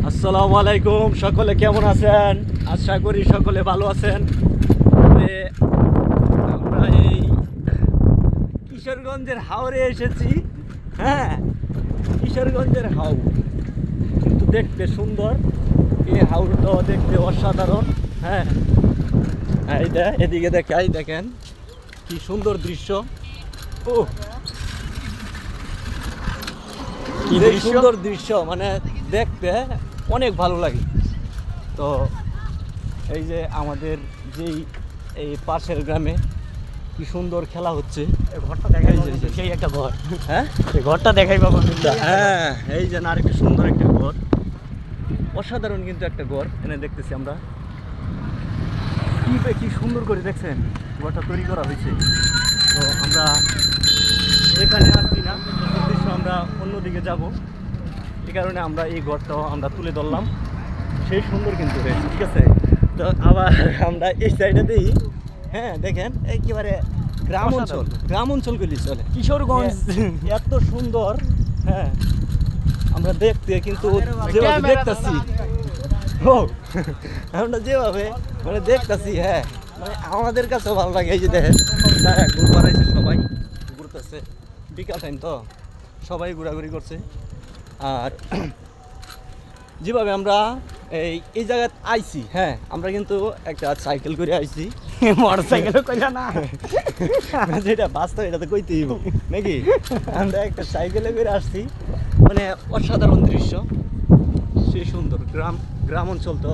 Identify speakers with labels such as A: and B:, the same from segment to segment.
A: আসসালামু আলাইকুম, সকলে কেমন আছেন? আশা করি সকলে ভালো আছেন। তবে আমরা এই কিশোরগঞ্জের হাওরে এসেছি। হ্যাঁ, কিশোরগঞ্জের হাওর কিন্তু দেখতে সুন্দর। এই হাওরটাও দেখতে অসাধারণ। হ্যাঁ, এইটা এদিকে দেখাই, দেখেন কি সুন্দর দৃশ্য। ও কি সুন্দর দৃশ্য, মানে দেখতে অনেক ভালো লাগে। তো এই যে আমাদের যেই এই পাশের গ্রামে কি সুন্দর খেলা হচ্ছে।
B: ঘরটা দেখাই, সেই একটা ঘর।
A: হ্যাঁ,
B: ঘরটা দেখাই বাবা।
A: হ্যাঁ, এই যে আর একটা সুন্দর একটা ঘর, অসাধারণ কিন্তু একটা ঘর এনে দেখতেছি আমরা। কি সুন্দর করে দেখছেন ঘরটা তৈরি করা হয়েছে। তো আমরা এখানে আসছি না, উদ্দেশ্য আমরা অন্যদিকে যাব, এই কারণে আমরা এই ঘরটাও আমরা তুলে ধরলাম। সেই সুন্দর কিন্তু হয়েছে, ঠিক আছে। তো আবার আমরা এই সাইডে দিই। হ্যাঁ, দেখেন একেবারে গ্রাম অঞ্চলগুলি চলে
B: কিশোরগঞ্জ
A: এত সুন্দর। হ্যাঁ, আমরা দেখতে কিন্তু যেভাবে দেখতেছি, আমরা যেভাবে মানে দেখতেছি, হ্যাঁ মানে আমাদের কাছেও ভালো লাগে। এই যে দেখেন ঘুরবার আছে, সবাই ঘুরতেছে, বিকাল টাইম তো সবাই ঘোরাঘুরি করছে। আর যেভাবে আমরা এই জায়গায় আইছি, হ্যাঁ আমরা কিন্তু একটা সাইকেল করে আইছি।
B: মোটর সাইকেলও কইলা না,
A: যেটা বাস্তব এটা তো কইতেই হবে নাকি। আমরা একটা সাইকেলে করে আসছি, মানে অসাধারণ দৃশ্য, সেই সুন্দর গ্রাম অঞ্চল তো।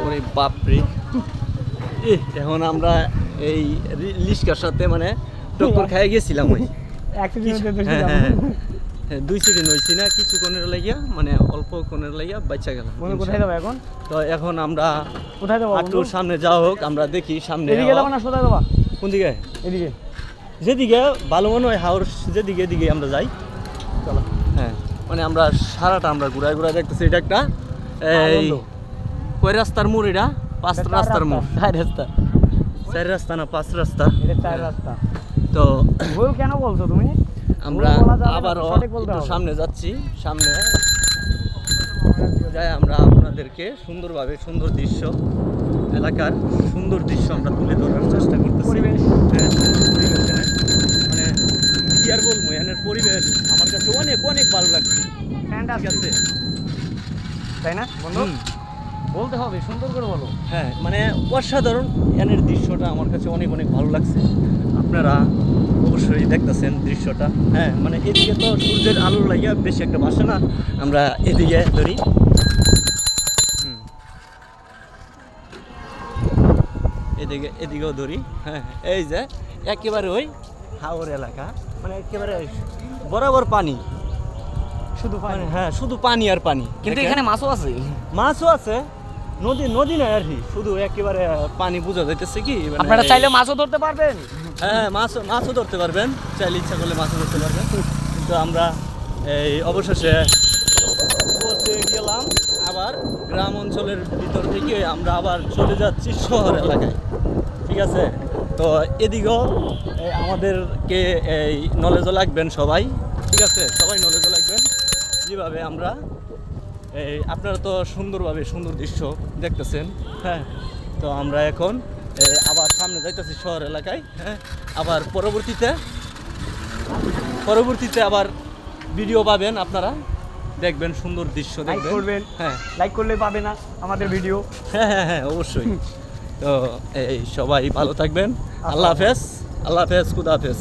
A: ওরে বাপরে, এখন আমরা এই লিস্কার সাথে মানে টক্কর খাই গেছিলাম। ওই হ্যাঁ, 2 সিটি নইছি না কিছুক্ষণের লাগিয়া, মানে অল্প ক্ষণের লাগিয়া বাচ্চা গেলাম।
B: কোথায় যাবো এখন?
A: তো এখন আমরা
B: কোথায় যাবো?
A: একটু সামনে যাওয়া হোক, আমরা দেখি সামনে।
B: এদিকে যাবো না সোজা যাবো?
A: কোন দিকে?
B: এদিকে,
A: যেদিকে ভালো মনে হয় হাওর, যেদিকে এদিকে আমরা যাই।
B: চলো।
A: হ্যাঁ, মানে আমরা সারাটা আমরা ঘুরায় ঘুরায় দেখতেছি। এটা একটা এই কয় রাস্তার মোড়? এটা 5 রাস্তার মোড়।
B: 4 রাস্তা।
A: 4 রাস্তা না 5 রাস্তা?
B: এটা 4 রাস্তা।
A: তো
B: ভুল কেন বলছো তুমি?
A: আমরা
B: ভুল বলা যাবে না,
A: আবারও
B: সঠিক বলতে
A: একটু
B: হবে।
A: সামনে যাচ্ছি। সামনে যাই আমরা আপনাদেরকে সুন্দরভাবে সুন্দর দৃশ্য, এলাকার সুন্দর দৃশ্য আমরা তুলে ধরার চেষ্টা করতেছি।
B: পরিবেশ।
A: হ্যাঁ, সুন্দর পরিবেশ এখানে। মানে কি আর বলবো, এখানের পরিবেশ আমার কাছে অনেক অনেক ভালো লাগছে। ঠিক আছে,
B: তাই না বন্ধু?
A: হুম।
B: বলতে হবে, সুন্দর করে বলো।
A: হ্যাঁ, মানে অসাধারণ এনের দৃশ্যটা আমার কাছে অনেক অনেক ভালো লাগছে। আপনারা অবশ্যই দেখতেছেন দৃশ্যটা। হ্যাঁ, মানে এদিকে তো সূর্যের আলো লাগিয়া বেশি একটা বাসে না, আমরা এদিকে ধরি। এদিকেও ধরি। হ্যাঁ, এই যে একেবারে ওই হাওর এলাকা, মানে একেবারে বরাবর পানি,
B: শুধু
A: মানে হ্যাঁ শুধু পানি আর পানি।
B: কিন্তু
A: দেখেন,
B: এখানে মাছও আছে।
A: মাছও আছে। নদী নয় আর কি, শুধু একেবারে পানি বোঝা যাইতেছে কি মানে
B: আপনারা চাইলে মাছও ধরতে পারবেন।
A: হ্যাঁ, মাছও ধরতে পারবেন, চাইলে ইচ্ছা করলে মাছও ধরতে পারবেন। কিন্তু আমরা এই অবশেষে পৌঁছে গেলাম আবার গ্রাম অঞ্চলের ভিতর থেকে। আমরা আবার চলে যাচ্ছি শহর এলাকায়, ঠিক আছে। তো এদিকেও আমাদেরকে এই নলেজও লাগবেন সবাই, ঠিক আছে, সবাই নলেজও লাগবেন। যেভাবে আমরা এই আপনারা তো সুন্দরভাবে সুন্দর দৃশ্য দেখতেছেন। হ্যাঁ, তো আমরা এখন আবার সামনে যাইতেছি শহর এলাকায়। হ্যাঁ, আবার পরবর্তীতে আবার ভিডিও পাবেন, আপনারা দেখবেন সুন্দর দৃশ্য
B: লাইক
A: দেখবেন।
B: করবেন।
A: হ্যাঁ
B: লাইক করলে পাবে না আমাদের ভিডিও।
A: হ্যাঁ অবশ্যই। তো এই সবাই ভালো থাকবেন। আল্লাহ হাফেজ, খুদা হাফেজ।